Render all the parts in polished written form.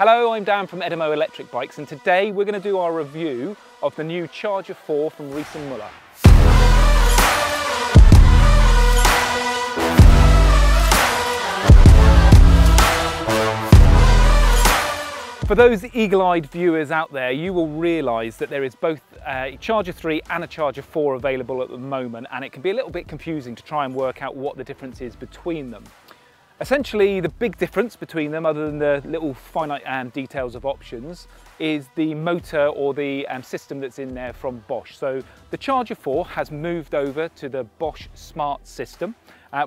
Hello, I'm Dan from EDEMO Electric Bikes, and today we're going to do our review of the new Charger4 from Riese Müller. For those eagle-eyed viewers out there, you will realise that there is both a Charger3 and a Charger4 available at the moment, and it can be a little bit confusing to try and work out what the difference is between them. Essentially, the big difference between them, other than the little finite details of options, is the motor or the system that's in there from Bosch. So the Charger4 has moved over to the Bosch Smart system,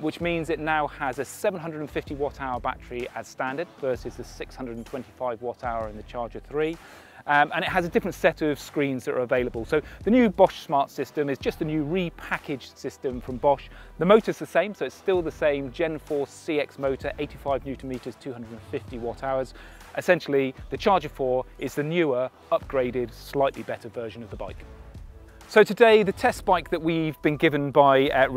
which means it now has a 750 watt-hour battery as standard versus the 625 watt-hour in the Charger3. And it has a different set of screens that are available. So the new Bosch Smart system is just a new repackaged system from Bosch. The motor's the same, so it's still the same Gen 4 CX motor, 85 Newton meters, 250 watt-hours. Essentially, the Charger4 is the newer, upgraded, slightly better version of the bike. So today, the test bike that we've been given by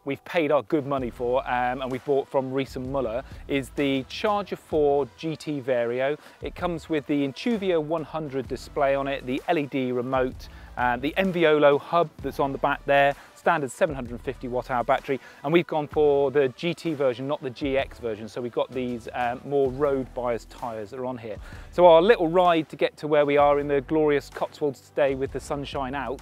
we've paid our good money for and we bought from Riese Müller, is the Charger4 GT Vario. It comes with the Intuvia 100 display on it, the LED remote, the Enviolo hub that's on the back there, standard 750 watt-hour battery, and we've gone for the GT version, not the GX version, so we've got these more road-biased tyres that are on here. So our little ride to get to where we are in the glorious Cotswolds today with the sunshine out,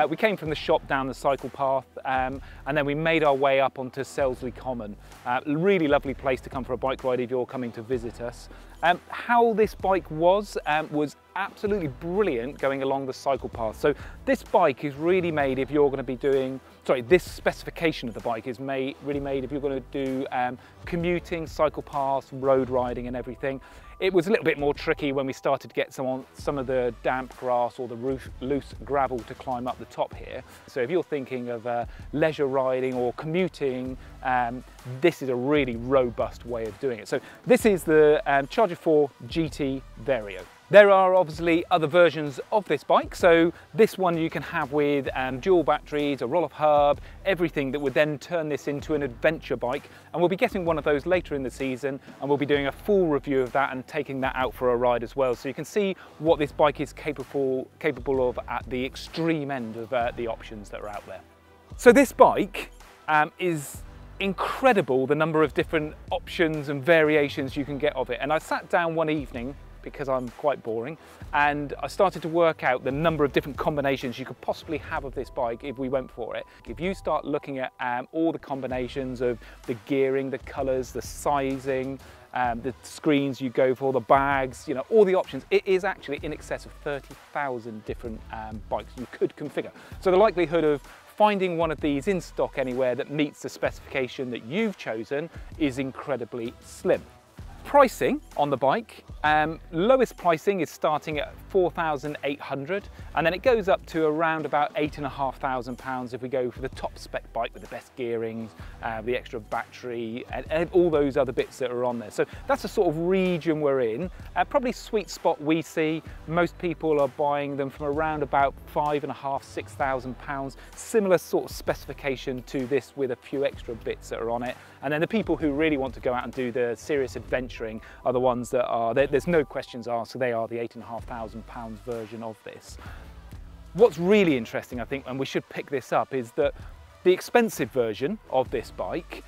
we came from the shop down the cycle path and then we made our way up onto Selsley Common. Really lovely place to come for a bike ride if you're coming to visit us. How this bike was absolutely brilliant going along the cycle path. So this bike is really made if you're going to be doing, this specification of the bike is really made if you're going to do commuting, cycle paths, road riding and everything. It was a little bit more tricky when we started to get some of the damp grass or the loose gravel to climb up the top here. So if you're thinking of leisure riding or commuting, this is a really robust way of doing it. So this is the Charger4 GT Vario. There are obviously other versions of this bike, so this one you can have with dual batteries, a roll-off hub, everything that would then turn this into an adventure bike, and we'll be getting one of those later in the season, and we'll be doing a full review of that and taking that out for a ride as well, so you can see what this bike is capable of at the extreme end of the options that are out there. So this bike is incredible, the number of different options and variations you can get of it, and I sat down one evening because I'm quite boring, and I started to work out the number of different combinations you could possibly have of this bike if we went for it. If you start looking at all the combinations of the gearing, the colours, the sizing, the screens you go for, the bags, you know, all the options, it is actually in excess of 30,000 different bikes you could configure. So the likelihood of finding one of these in stock anywhere that meets the specification that you've chosen is incredibly slim. Pricing on the bike, lowest pricing is starting at 4,800 and then it goes up to around about £8,500 if we go for the top spec bike with the best gearings, the extra battery and all those other bits that are on there. So that's the sort of region we're in. Probably sweet spot we see, most people are buying them from around about £5,500 to £6,000, similar sort of specification to this with a few extra bits that are on it. And then the people who really want to go out and do the serious adventuring are the ones that are, there's no questions asked, so they are the £8,500 version of this. What's really interesting, I think, and we should pick this up, is that the expensive version of this bike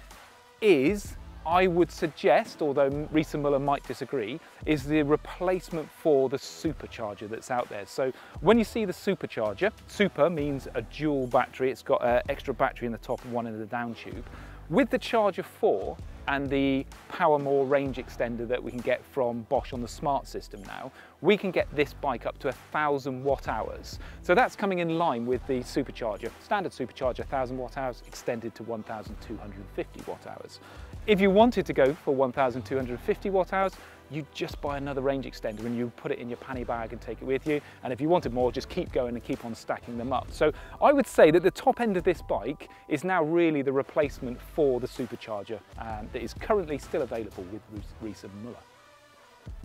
is, I would suggest, although Riese Müller might disagree, is the replacement for the supercharger that's out there. So when you see the supercharger, super means a dual battery, it's got an extra battery in the top and one in the down tube. With the Charger4 and the PowerMore range extender that we can get from Bosch on the Smart system now, we can get this bike up to 1,000 watt-hours. So that's coming in line with the supercharger. Standard supercharger, 1,000 watt-hours, extended to 1,250 watt-hours. If you wanted to go for 1,250 watt-hours, you just buy another range extender and you put it in your panny bag and take it with you. And if you wanted more, just keep going and keep on stacking them up. So I would say that the top end of this bike is now really the replacement for the supercharger that is currently still available with Riese Müller.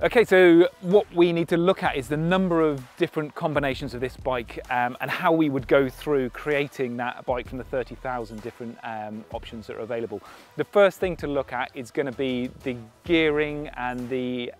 Okay, so what we need to look at is the number of different combinations of this bike and how we would go through creating that bike from the 30,000 different options that are available. The first thing to look at is going to be the gearing and the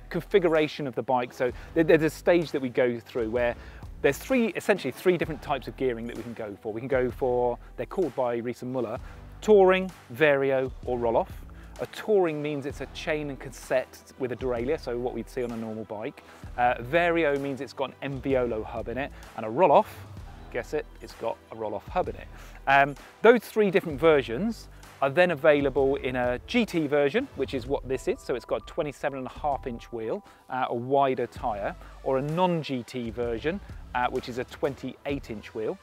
configuration of the bike. So there's a stage that we go through where there's essentially three different types of gearing that we can go for. We can go for, they're called by Riese Müller, touring, vario or roll-off. A touring means it's a chain and cassette with a derailleur, so what we'd see on a normal bike. Vario means it's got an Enviolo hub in it, and a roll-off, guess it, it's got a roll-off hub in it. Those three different versions are then available in a GT version, which is what this is, so it's got a 27.5-inch wheel, a wider tyre, or a non-GT version, which is a 28-inch wheel.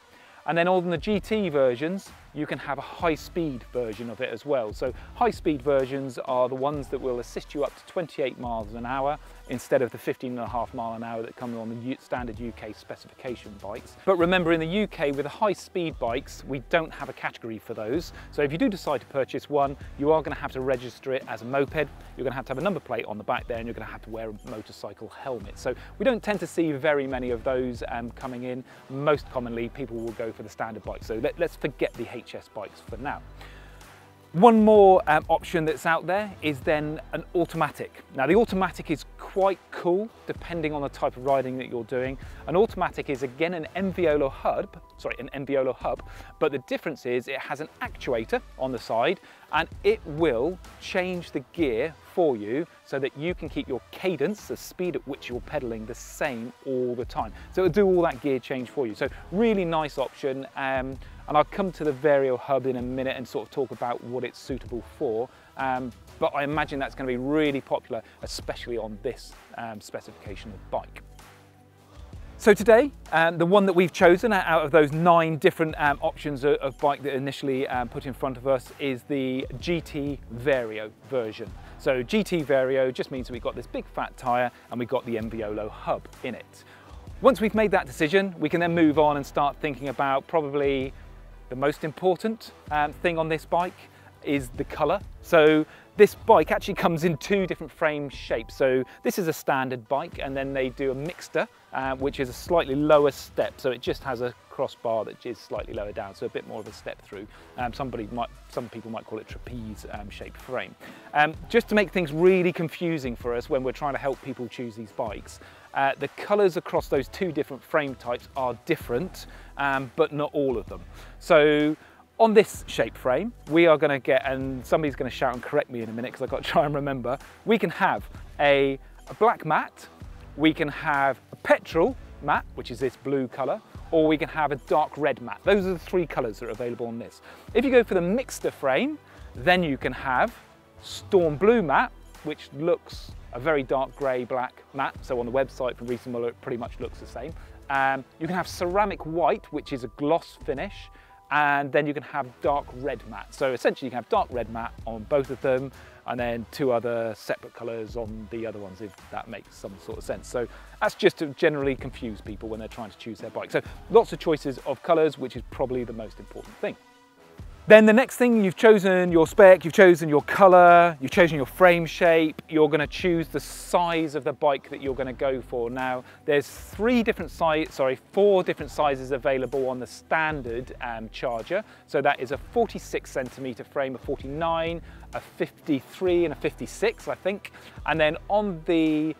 And then on the GT versions, you can have a high-speed version of it as well. So high-speed versions are the ones that will assist you up to 28 miles an hour instead of the 15.5 mile an hour that come on the standard UK specification bikes. But remember, in the UK, with the high-speed bikes, we don't have a category for those. So if you do decide to purchase one, you are going to have to register it as a moped. You're going to have a number plate on the back there, and you're going to have to wear a motorcycle helmet. So we don't tend to see very many of those coming in. Most commonly, people will go for the standard bike. So let's forget the HS bikes for now. One more option that's out there is then an automatic. Now the automatic is quite cool depending on the type of riding that you're doing. An automatic is again an Enviolo hub, but the difference is it has an actuator on the side and it will change the gear for you so that you can keep your cadence, the speed at which you're pedaling, the same all the time. So it'll do all that gear change for you. So really nice option. And I'll come to the Vario hub in a minute and sort of talk about what it's suitable for. But I imagine that's going to be really popular, especially on this specification of bike. So today, the one that we've chosen out of those 9 different options of bike that initially put in front of us is the GT Vario version. So GT Vario just means that we've got this big fat tyre and we've got the Enviolo hub in it. Once we've made that decision, we can then move on and start thinking about probably the most important thing on this bike is the colour. So this bike actually comes in 2 different frame shapes. So this is a standard bike, and then they do a mixter, which is a slightly lower step. So it just has a crossbar that is slightly lower down, so a bit more of a step through. Some people might call it trapeze shaped frame. Just to make things really confusing for us when we're trying to help people choose these bikes, the colours across those 2 different frame types are different, but not all of them. So on this shape frame, we are going to get, and somebody's going to shout and correct me in a minute because I've got to try and remember, we can have a black matte, we can have a petrol matte, which is this blue colour, or we can have a dark red matte. Those are the 3 colours that are available on this. If you go for the mixter frame, then you can have storm blue matte, which looks a very dark grey black matte. So on the website from Riese Müller, it pretty much looks the same. You can have ceramic white, which is a gloss finish, and then you can have dark red matte. So essentially you can have dark red matte on both of them, and then 2 other separate colours on the other ones, if that makes some sort of sense. So that's just to generally confuse people when they're trying to choose their bike. So lots of choices of colours, which is probably the most important thing. Then the next thing, you've chosen your spec, you've chosen your colour, you've chosen your frame shape, you're going to choose the size of the bike that you're going to go for. Now, there's 4 different sizes available on the standard Charger. So that is a 46 centimetre frame, a 49, a 53 and a 56, I think. And then on the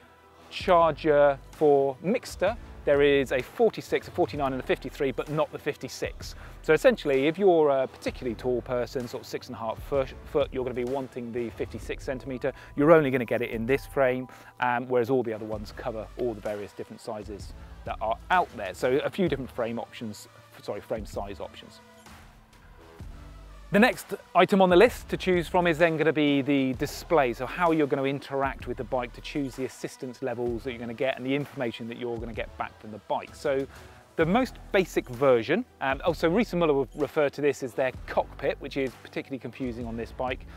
Charger for Mixter, there is a 46, a 49 and a 53, but not the 56. So essentially, if you're a particularly tall person, sort of 6.5 foot, you're going to be wanting the 56 centimetre. You're only going to get it in this frame, whereas all the other ones cover all the various different sizes that are out there. So a few different frame size options. The next item on the list to choose from is then going to be the display, so how you're going to interact with the bike to choose the assistance levels that you're going to get and the information that you're going to get back from the bike. So the most basic version, also Riese Müller will refer to this as their cockpit, which is particularly confusing on this bike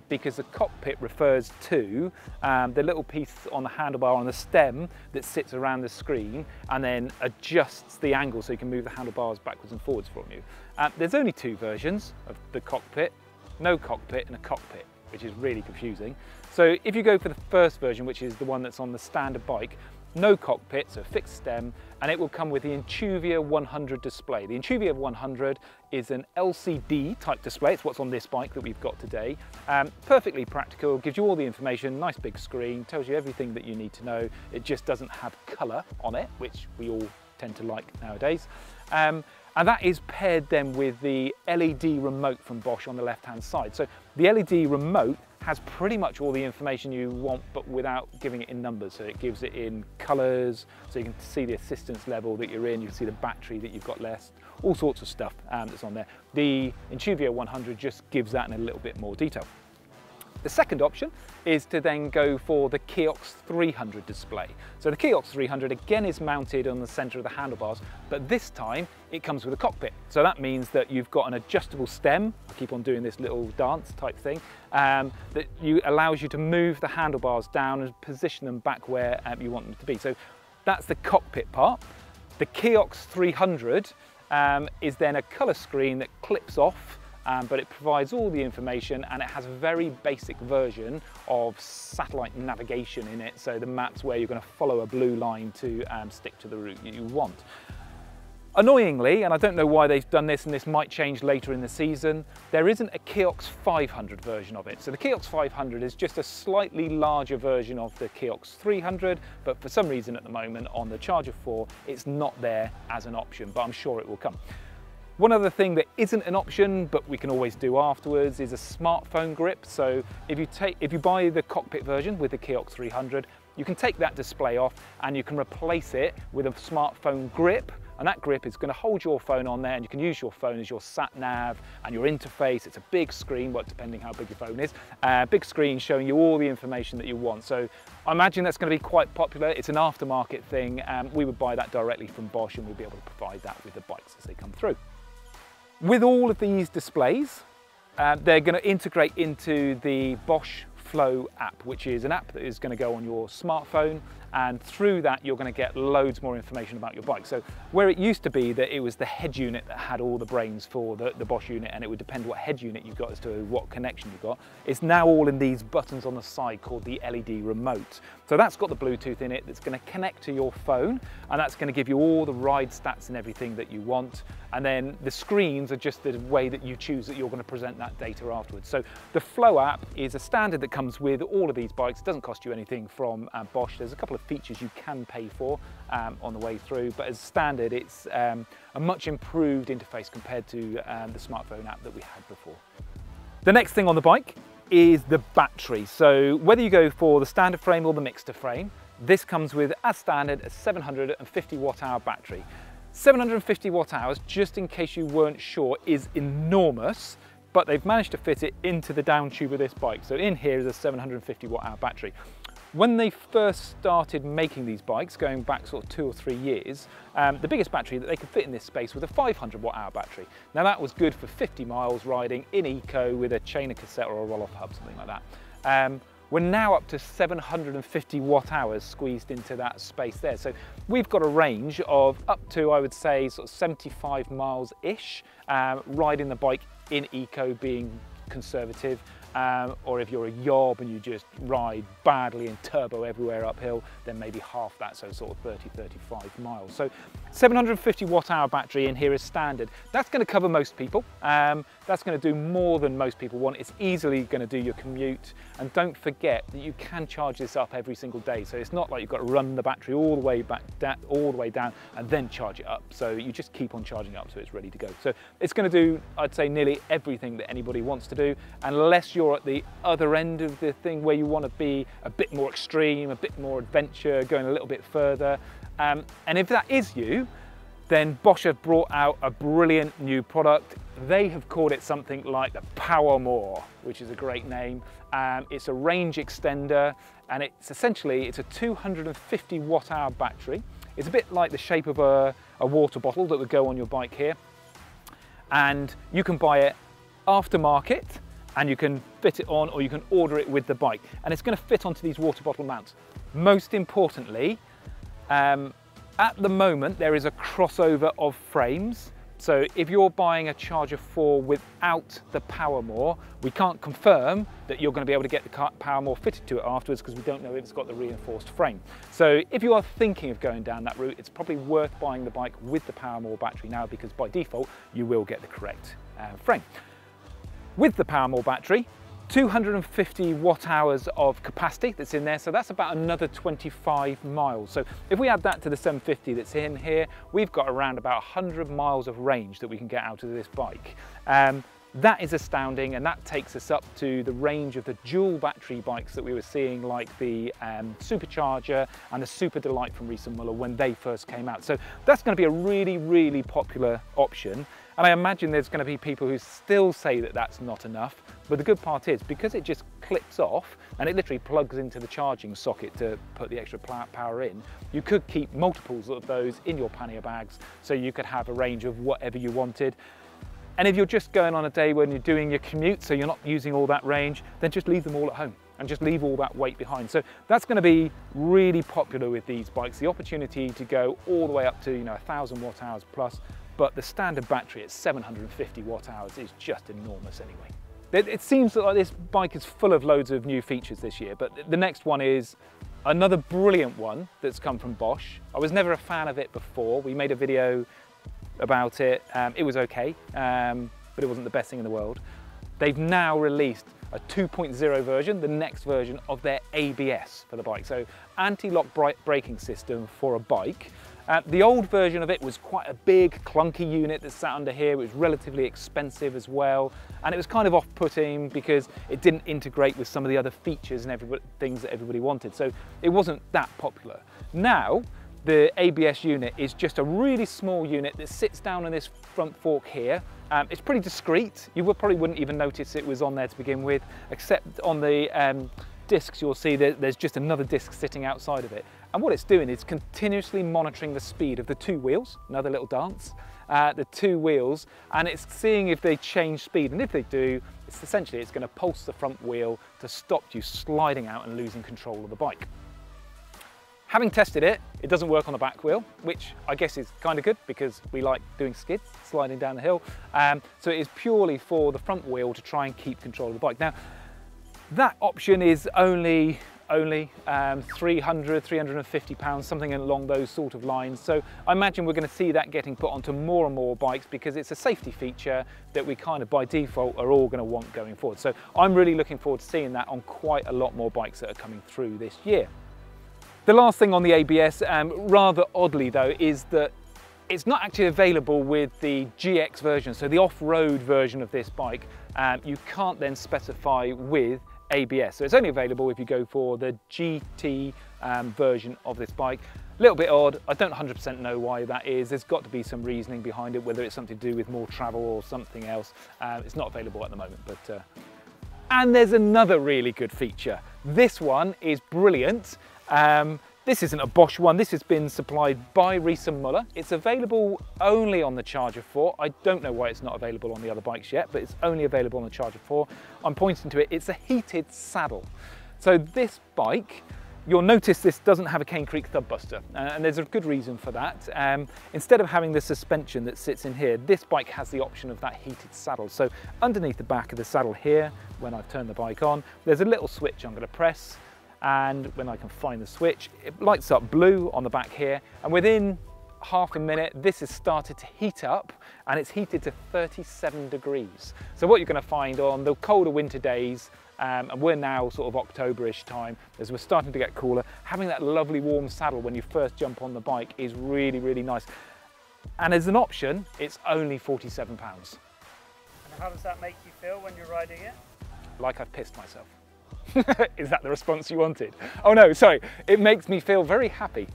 because the cockpit refers to the little piece on the handlebar on the stem that sits around the screen and then adjusts the angle so you can move the handlebars backwards and forwards from you. There's only 2 versions of the cockpit, no cockpit and a cockpit. which is really confusing. So if you go for the first version, which is the one that's on the standard bike, no cockpit, so fixed stem, and it will come with the Intuvia 100 display. The Intuvia 100 is an LCD type display. It's what's on this bike that we've got today. Perfectly practical, gives you all the information, nice big screen, tells you everything that you need to know. It just doesn't have colour on it, which we all tend to like nowadays. And that is paired then with the LED remote from Bosch on the left-hand side. So the LED remote has pretty much all the information you want, but without giving it in numbers. So it gives it in colours, so you can see the assistance level that you're in, you can see the battery that you've got left, all sorts of stuff that's on there. The Intuvia 100 just gives that in a little bit more detail. The second option is to then go for the Kiox 300 display. So the Kiox 300 again is mounted on the centre of the handlebars, but this time it comes with a cockpit. So that means that you've got an adjustable stem, I keep on doing this little dance type thing, that allows you to move the handlebars down and position them back where you want them to be. So that's the cockpit part. The Kiox 300 is then a colour screen that clips off, but it provides all the information, and it has a very basic version of satellite navigation in it. So the map's where you're going to follow a blue line to stick to the route you want. Annoyingly, and I don't know why they've done this, and this might change later in the season, there isn't a Kiox 500 version of it. So the Kiox 500 is just a slightly larger version of the Kiox 300, but for some reason at the moment on the Charger 4, it's not there as an option, but I'm sure it will come. One other thing that isn't an option, but we can always do afterwards, is a smartphone grip. So if you buy the cockpit version with the Kiox 300, you can take that display off and you can replace it with a smartphone grip. And that grip is going to hold your phone on there, and you can use your phone as your sat nav and your interface. It's a big screen, well, depending how big your phone is, big screen showing you all the information that you want. So I imagine that's going to be quite popular. It's an aftermarket thing. We would buy that directly from Bosch, and we'll be able to provide that with the bikes as they come through. With all of these displays, they're going to integrate into the Bosch Flow app, which is an app that is going to go on your smartphone, and through that you're going to get loads more information about your bike. So where it used to be that it was the head unit that had all the brains for the Bosch unit, and it would depend what head unit you've got as to what connection you've got, it's now all in these buttons on the side called the LED remote. So that's got the Bluetooth in it that's going to connect to your phone, and that's going to give you all the ride stats and everything that you want. And then the screens are just the way that you choose that you're going to present that data afterwards. So the Flow app is a standard that comes with all of these bikes. It doesn't cost you anything from Bosch. There's a couple of features you can pay for on the way through, but as standard it's a much improved interface compared to the smartphone app that we had before. The next thing on the bike is the battery. So whether you go for the standard frame or the mixed frame, this comes with, as standard, a 750 watt-hour battery. 750 watt-hours, just in case you weren't sure, is enormous, but they've managed to fit it into the down tube of this bike. So in here is a 750 watt-hour battery. When they first started making these bikes, going back sort of 2 or 3 years, the biggest battery that they could fit in this space was a 500 watt-hour battery. Now that was good for 50 miles riding in eco with a chain of cassette or a roll-off hub, something like that. We're now up to 750 watt-hours squeezed into that space there. So we've got a range of up to, I would say, sort of 75 miles-ish, riding the bike in eco being conservative, or if you're a yob and you just ride badly and turbo everywhere uphill, then maybe half that, so sort of 30, 35 miles. So 750 watt-hour battery in here is standard. That's going to cover most people. That's going to do more than most people want. It's easily going to do your commute, and don't forget that you can charge this up every single day. So it's not like you've got to run the battery all the way back, all the way down, and then charge it up. So you just keep on charging it up so it's ready to go. So it's going to do, I'd say, nearly everything that anybody wants to do, unless you're at the other end of the thing where you want to be a bit more extreme, a bit more adventure, going a little bit further. And if that is you, then Bosch have brought out a brilliant new product. They have called it something like the Power More, which is a great name. It's a range extender, and it's essentially, it's a 250 watt-hour battery. It's a bit like the shape of a water bottle that would go on your bike here. And you can buy it aftermarket, and you can fit it on, or you can order it with the bike. And it's going to fit onto these water bottle mounts. Most importantly, at the moment there is a crossover of frames So if you're buying a Charger 4 without the Power More, we can't confirm that you're going to be able to get the Power More fitted to it afterwards because we don't know if it's got the reinforced frame. So if you are thinking of going down that route, it's probably worth buying the bike with the Power More battery now, because by default you will get the correct frame. With the Power More battery, 250 watt hours of capacity that's in there, so that's about another 25 miles. So if we add that to the 750 that's in here, we've got around about 100 miles of range that we can get out of this bike. That is astounding, and that takes us up to the range of the dual battery bikes that we were seeing, like the Supercharger and the Super Delight from Riese Müller when they first came out. So that's going to be a really, really popular option. And I imagine there's going to be people who still say that that's not enough. But the good part is, because it just clips off and it literally plugs into the charging socket to put the extra power in, you could keep multiples of those in your pannier bags, so you could have a range of whatever you wanted. And if you're just going on a day when you're doing your commute, so you're not using all that range, then just leave them all at home and just leave all that weight behind. So that's going to be really popular with these bikes, the opportunity to go all the way up to 1,000 watt hours plus. But the standard battery at 750 watt hours is just enormous anyway. It seems like this bike is full of loads of new features this year, but the next one is another brilliant one that's come from Bosch. I was never a fan of it before. We made a video about it. It was okay, but it wasn't the best thing in the world. They've now released a 2.0 version, the next version of their ABS for the bike. So anti-lock braking system for a bike. The old version of it was quite a big, clunky unit that sat under here. It was relatively expensive as well, and it was kind of off-putting because it didn't integrate with some of the other features and things that everybody wanted. So it wasn't that popular. Now, the ABS unit is just a really small unit that sits down on this front fork here. It's pretty discreet. You probably wouldn't even notice it was on there to begin with, except on the discs you'll see that there's just another disc sitting outside of it. And what it's doing is continuously monitoring the speed of the two wheels, another little dance, the two wheels, and it's seeing if they change speed. And if they do, it's going to pulse the front wheel to stop you sliding out and losing control of the bike. Having tested it, it doesn't work on the back wheel, which I guess is kind of good because we like doing skids, sliding down the hill. So it is purely for the front wheel to try and keep control of the bike. Now, that option is only 300, 350 pounds, something along those sort of lines. So I imagine we're going to see that getting put onto more and more bikes because it's a safety feature that we kind of by default are all going to want going forward. So I'm really looking forward to seeing that on quite a lot more bikes that are coming through this year. The last thing on the ABS, rather oddly though, is that it's not actually available with the GX version, so the off-road version of this bike. You can't then specify with ABS, so it's only available if you go for the GT version of this bike. A little bit odd. I don't 100% know why that is. There's got to be some reasoning behind it, whether it's something to do with more travel or something else. It's not available at the moment, but and there's another really good feature. This one is brilliant. This isn't a Bosch one, this has been supplied by Riese Müller. It's available only on the Charger 4. I don't know why it's not available on the other bikes yet, but it's only available on the Charger 4. I'm pointing to it, it's a heated saddle. So this bike, you'll notice this doesn't have a Cane Creek thud buster, and there's a good reason for that. Instead of having the suspension that sits in here, this bike has the option of that heated saddle. So underneath the back of the saddle here, when I've turned the bike on, there's a little switch I'm going to press, and when I can find the switch, it lights up blue on the back here, and within half a minute this has started to heat up, and it's heated to 37 degrees. So what you're going to find on the colder winter days, and we're now sort of October-ish time, as we're starting to get cooler, having that lovely warm saddle when you first jump on the bike is really, really nice. And as an option, it's only £47. And how does that make you feel when you're riding it? Like I've pissed myself. Is that the response you wanted? Oh no, sorry. It makes me feel very happy.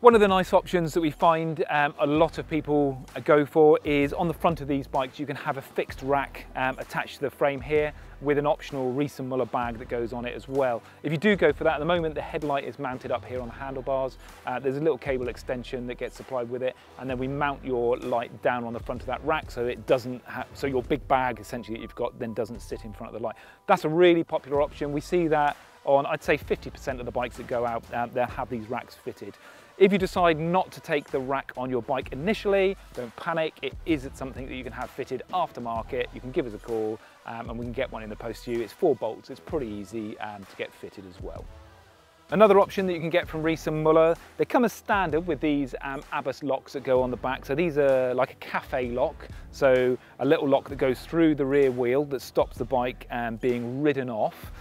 One of the nice options that we find a lot of people go for is on the front of these bikes you can have a fixed rack attached to the frame here with an optional Riese Müller bag that goes on it as well. If you do go for that, at the moment the headlight is mounted up here on the handlebars. There's a little cable extension that gets supplied with it, and then we mount your light down on the front of that rack so it doesn't so your big bag essentially that you've got then doesn't sit in front of the light. That's a really popular option. We see that on, I'd say 50% of the bikes that go out, they'll have these racks fitted. If you decide not to take the rack on your bike initially, don't panic. It is something that you can have fitted aftermarket. You can give us a call and we can get one in the post to you. It's 4 bolts, it's pretty easy to get fitted as well. Another option that you can get from Riese Müller, they come as standard with these ABUS locks that go on the back. So these are like a cafe lock, so a little lock that goes through the rear wheel that stops the bike being ridden off.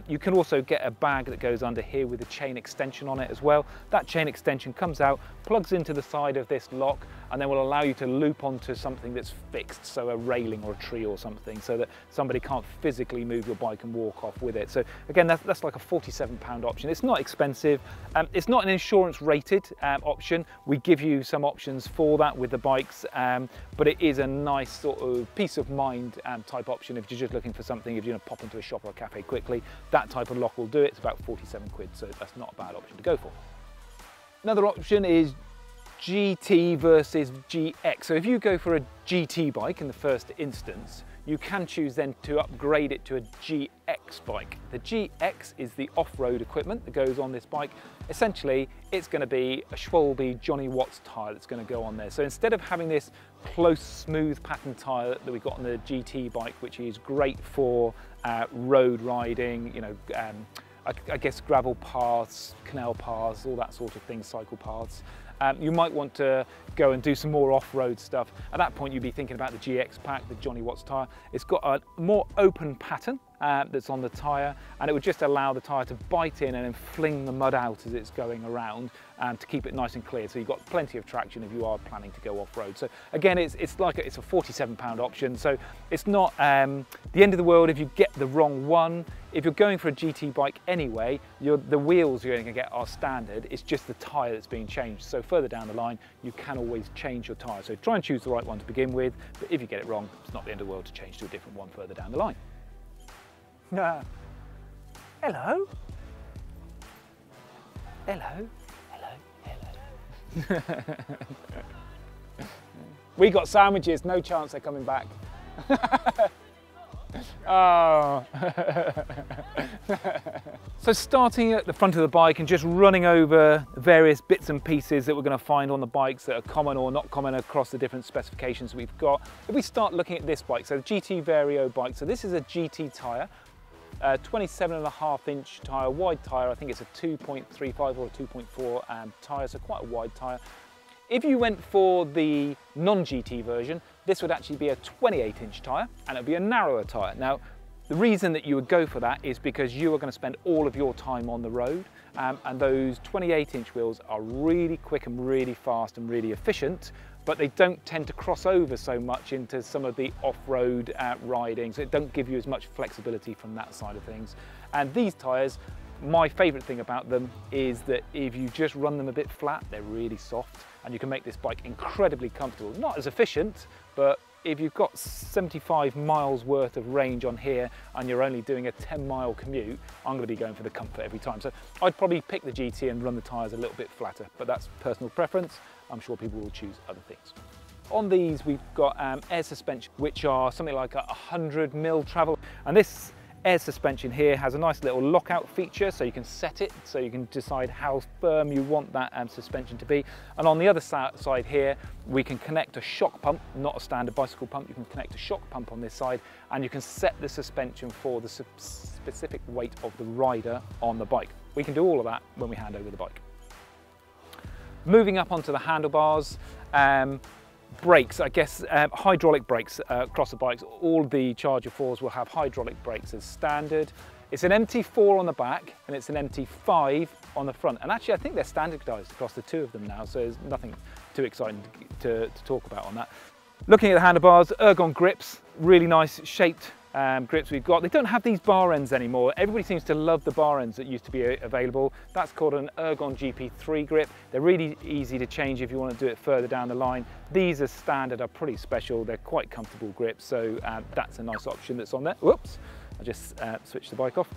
You can also get a bag that goes under here with a chain extension on it as well. That chain extension comes out, plugs into the side of this lock, and then will allow you to loop onto something that's fixed, so a railing or a tree or something, so that somebody can't physically move your bike and walk off with it. So again, that's like a £47 option. It's not expensive. It's not an insurance rated option. We give you some options for that with the bikes, but it is a nice sort of peace of mind type option if you're just looking for something, if you're going to pop into a shop or a cafe quickly. That type of lock will do it. It's about 47 quid, so that's not a bad option to go for. Another option is GT versus GX. So if you go for a GT bike in the first instance, you can choose then to upgrade it to a GX bike. The GX is the off-road equipment that goes on this bike. Essentially, it's going to be a Schwalbe Johnny Watts tyre that's going to go on there. So instead of having this close, smooth pattern tyre that we got on the GT bike, which is great for road riding, you know, I guess gravel paths, canal paths, all that sort of thing, cycle paths. You might want to go and do some more off-road stuff. At that point, you'd be thinking about the GX pack, the Johnny Watts tyre. It's got a more open pattern that's on the tyre, and it would just allow the tyre to bite in and then fling the mud out as it's going around to keep it nice and clear. So you've got plenty of traction if you are planning to go off-road. So again, it's a £47 option. So it's not the end of the world if you get the wrong one. If you're going for a GT bike anyway, the wheels you're going to get are standard. It's just the tyre that's being changed. So further down the line, you can always change your tyre. So try and choose the right one to begin with. But if you get it wrong, it's not the end of the world to change to a different one further down the line. Hello. Hello. Hello. Hello. We got sandwiches, no chance they're coming back. Oh. So starting at the front of the bike and just running over various bits and pieces that we're going to find on the bikes that are common or not common across the different specifications we've got. If we start looking at this bike, so the GT Vario bike, so this is a GT tyre, 27.5-inch tyre, wide tyre. I think it's a 2.35 or a 2.4 tyre, so quite a wide tyre. If you went for the non-GT version, this would actually be a 28-inch tyre and it would be a narrower tyre. Now, the reason that you would go for that is because you are going to spend all of your time on the road, and those 28-inch wheels are really quick and really fast and really efficient, but they don't tend to cross over so much into some of the off-road riding, so it don't give you as much flexibility from that side of things. And these tyres, my favourite thing about them is that if you just run them a bit flat, they're really soft, and you can make this bike incredibly comfortable. Not as efficient, but if you've got 75 miles worth of range on here and you're only doing a 10-mile commute, I'm going to be going for the comfort every time. So I'd probably pick the GT and run the tyres a little bit flatter, but that's personal preference. I'm sure people will choose other things. On these, we've got air suspension, which are something like a 100mm travel. And this air suspension here has a nice little lockout feature, so you can set it, so you can decide how firm you want that suspension to be. And on the other side here, we can connect a shock pump, not a standard bicycle pump. You can connect a shock pump on this side, and you can set the suspension for the specific weight of the rider on the bike. We can do all of that when we hand over the bike. Moving up onto the handlebars, brakes, I guess hydraulic brakes across the bikes. All the Charger 4s will have hydraulic brakes as standard. It's an MT4 on the back and it's an MT5 on the front. And actually I think they're standardised across the two of them now, so there's nothing too exciting to talk about on that. Looking at the handlebars, ergon grips, really nice shaped grips we've got. They don't have these bar ends anymore. Everybody seems to love the bar ends that used to be available. That's called an ergon GP3 grip. They're really easy to change if you want to do it further down the line. These as standard are pretty special. They're quite comfortable grips, so that's a nice option that's on there. Whoops, I just switched the bike off.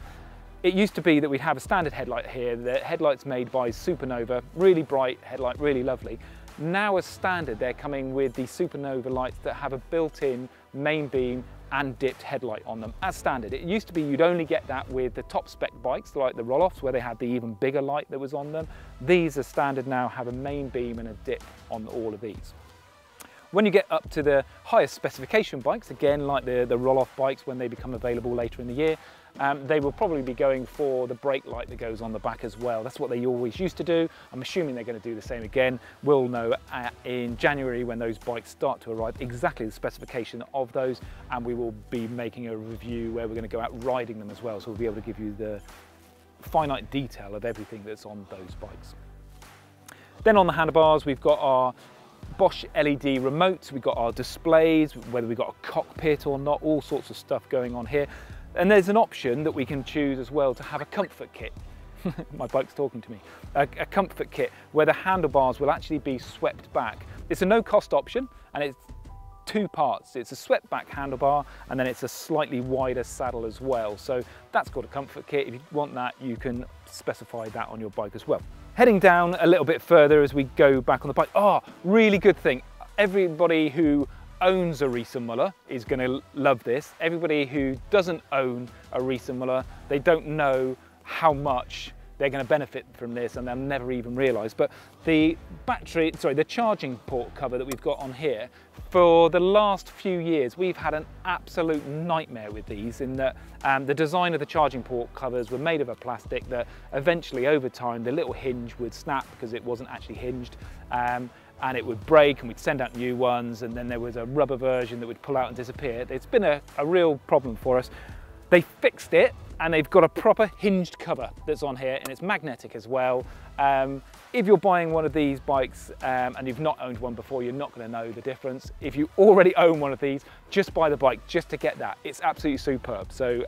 It used to be that we'd have a standard headlight here. The headlight's made by Supernova, really bright headlight, really lovely. Now as standard, they're coming with the Supernova lights that have a built-in main beam and dipped headlight on them as standard. It used to be you'd only get that with the top spec bikes like the roll-offs where they had the even bigger light that was on them. These are standard now, have a main beam and a dip on all of these. When you get up to the highest specification bikes, again like the roll-off bikes when they become available later in the year, they will probably be going for the brake light that goes on the back as well. That's what they always used to do. I'm assuming they're going to do the same again. We'll know in January when those bikes start to arrive exactly the specification of those, and we will be making a review where we're going to go out riding them as well, so we'll be able to give you the finite detail of everything that's on those bikes. Then on the handlebars we've got our Bosch LED remotes, we've got our displays, whether we've got a cockpit or not, all sorts of stuff going on here. And there's an option that we can choose as well to have a comfort kit. My bike's talking to me. A comfort kit where the handlebars will actually be swept back. It's a no cost option and it's two parts. It's a swept back handlebar and then it's a slightly wider saddle as well. So that's called a comfort kit. If you want that, you can specify that on your bike as well. Heading down a little bit further as we go back on the bike. Oh, really good thing. Everybody who owns a Riese Müller is going to love this. Everybody who doesn't own a Riese Müller, they don't know how much they're going to benefit from this and they'll never even realise. But the the charging port cover that we've got on here, for the last few years we've had an absolute nightmare with these in that the design of the charging port covers were made of a plastic that eventually over time the little hinge would snap because it wasn't actually hinged. And it would break and we'd send out new ones, and then there was a rubber version that would pull out and disappear. It's been a real problem for us. They fixed it and they've got a proper hinged cover that's on here and it's magnetic as well. If you're buying one of these bikes and you've not owned one before, you're not going to know the difference. If you already own one of these, just buy the bike just to get that. It's absolutely superb. So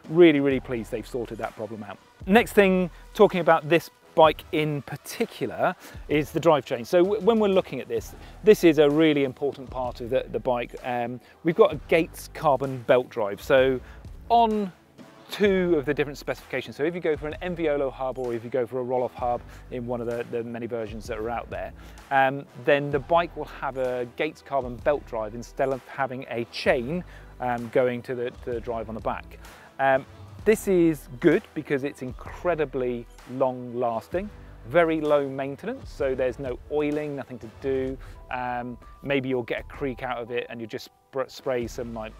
really, really pleased they've sorted that problem out. Next thing, talking about this bike in particular, is the drivetrain. So when we're looking at this, this is a really important part of the bike. We've got a Gates carbon belt drive. So on two of the different specifications, so if you go for an Enviolo hub or if you go for a roll-off hub in one of the many versions that are out there, then the bike will have a Gates carbon belt drive instead of having a chain going to the drive on the back. This is good because it's incredibly long lasting, very low maintenance, so there's no oiling, nothing to do. Maybe you'll get a creak out of it and you just spray some like,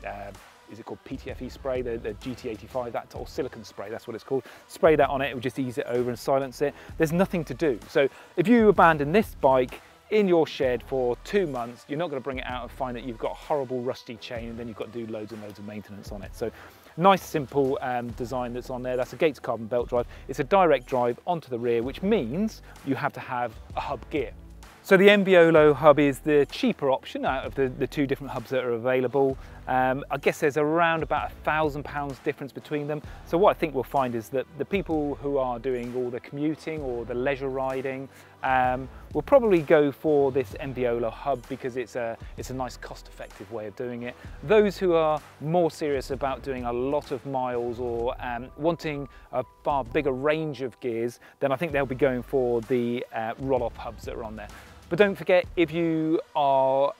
is it called PTFE spray, the GT85, that, or silicone spray, that's what it's called. Spray that on it, it will just ease it over and silence it. There's nothing to do. So if you abandon this bike in your shed for 2 months, you're not going to bring it out and find that you've got a horrible rusty chain and then you've got to do loads and loads of maintenance on it. So nice simple design that's on there. That's a Gates carbon belt drive. It's a direct drive onto the rear, which means you have to have a hub gear. So the Enviolo hub is the cheaper option out of the two different hubs that are available. I guess there's around about £1,000 difference between them. So what I think we'll find is that the people who are doing all the commuting or the leisure riding will probably go for this Enviolo hub because it's a nice cost-effective way of doing it. Those who are more serious about doing a lot of miles or wanting a far bigger range of gears, then I think they'll be going for the roll-off hubs that are on there. But don't forget, if you are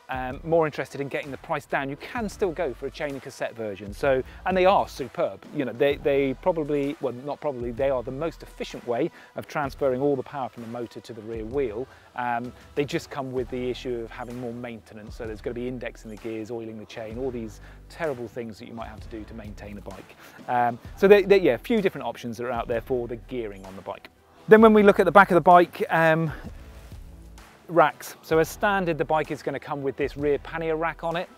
more interested in getting the price down, you can still go for a chain and cassette version. So, and they are superb. You know, they probably, well, not probably, they are the most efficient way of transferring all the power from the motor to the rear wheel. They just come with the issue of having more maintenance. So there's going to be indexing the gears, oiling the chain, all these terrible things that you might have to do to maintain a bike. So yeah, a few different options that are out there for the gearing on the bike. Then when we look at the back of the bike, racks. So as standard, the bike is going to come with this rear pannier rack on it.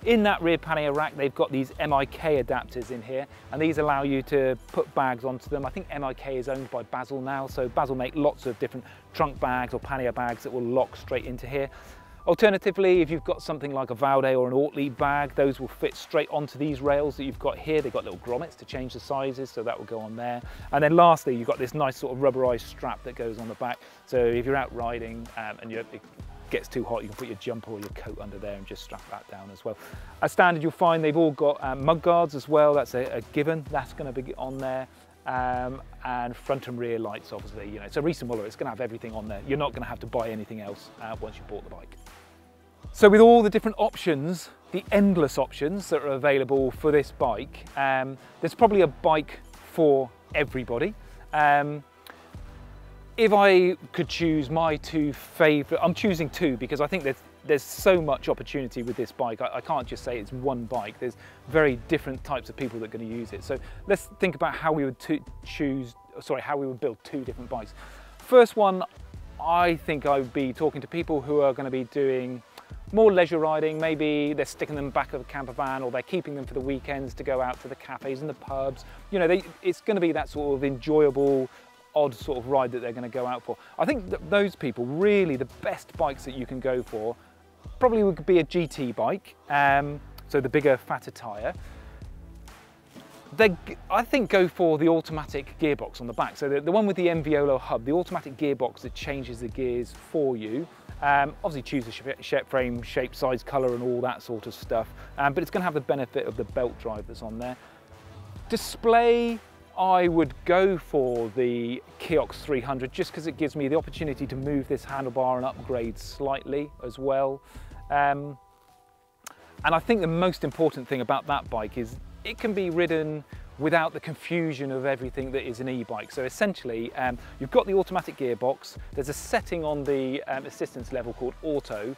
In that rear pannier rack, they've got these MIK adapters in here, and these allow you to put bags onto them. I think MIK is owned by Basil now, so Basil make lots of different trunk bags or pannier bags that will lock straight into here. Alternatively, if you've got something like a Valde or an Ortlieb bag, those will fit straight onto these rails that you've got here. They've got little grommets to change the sizes, so that will go on there. And then lastly, you've got this nice sort of rubberized strap that goes on the back. So if you're out riding and it gets too hot, you can put your jumper or your coat under there and just strap that down as well. As standard, you'll find they've all got mud guards as well. That's a given. That's going to be on there. And front and rear lights, obviously. You know, it's a Riese Müller. It's going to have everything on there. You're not going to have to buy anything else once you've bought the bike. So with all the different options, the endless options that are available for this bike, there's probably a bike for everybody. If I could choose my two favourite, I'm choosing two because I think there's so much opportunity with this bike. I can't just say it's one bike. There's very different types of people that are going to use it. So let's think about how we would how we would build two different bikes. First one, I think I would be talking to people who are going to be doing more leisure riding. Maybe they're sticking them back of a camper van, or they're keeping them for the weekends to go out to the cafes and the pubs. You know, it's going to be that sort of enjoyable, odd sort of ride that they're going to go out for. I think that those people, really the best bikes that you can go for probably would be a GT bike, so the bigger, fatter tyre. I think go for the automatic gearbox on the back. So the one with the Enviolo hub, the automatic gearbox that changes the gears for you. Obviously choose the frame, shape, size, colour and all that sort of stuff, but it's going to have the benefit of the belt drive that's on there. Display, I would go for the Kiox 300 just because it gives me the opportunity to move this handlebar and upgrade slightly as well. And I think the most important thing about that bike is it can be ridden without the confusion of everything that is an e-bike. So essentially, you've got the automatic gearbox, there's a setting on the assistance level called auto.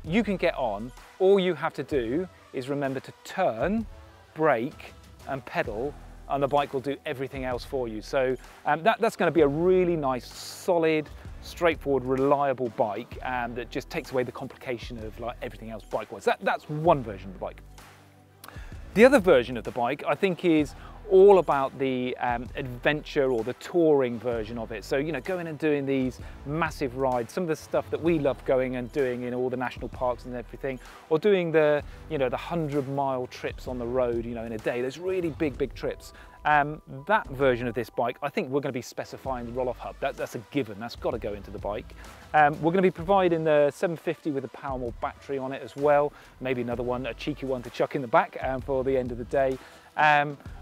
You can get on, all you have to do is remember to turn, brake and pedal, and the bike will do everything else for you. So that's going to be a really nice, solid, straightforward, reliable bike that just takes away the complication of like everything else bike-wise. That's one version of the bike. The other version of the bike, I think, is all about the adventure or the touring version of it. So, you know, going and doing these massive rides, some of the stuff that we love going and doing in all the national parks and everything, or doing the, you know, the 100-mile trips on the road, you know, in a day, those really big trips. That version of this bike, I think we're going to be specifying the roll-off hub. That's a given, that's got to go into the bike. We're going to be providing the 750 with a Powermore battery on it as well. Maybe another one, a cheeky one to chuck in the back for the end of the day.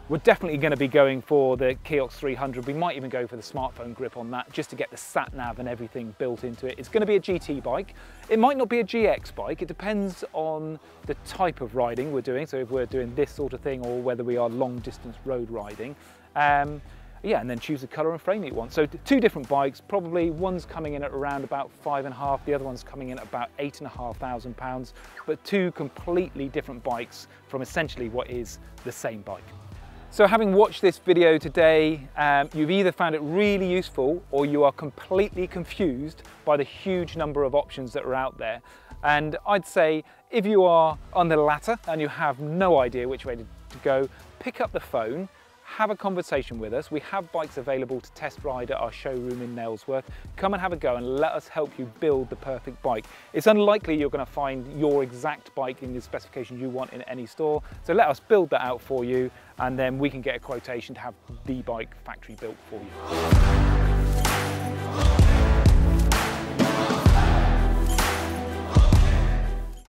We're definitely going to be going for the Kiox 300. We might even go for the smartphone grip on that just to get the sat nav and everything built into it. It's going to be a GT bike. It might not be a GX bike. It depends on the type of riding we're doing. So if we're doing this sort of thing or whether we are long distance road riding. Yeah, and then choose the colour and frame you want. So two different bikes, probably one's coming in at around about £5,500, the other one's coming in at about £8,500, but two completely different bikes from essentially what is the same bike. So having watched this video today, you've either found it really useful or you are completely confused by the huge number of options that are out there. And I'd say if you are on the latter and you have no idea which way to go, pick up the phone, have a conversation with us. We have bikes available to test ride at our showroom in Nailsworth. Come and have a go and let us help you build the perfect bike. It's unlikely you're going to find your exact bike in the specification you want in any store. So let us build that out for you, and then we can get a quotation to have the bike factory built for you.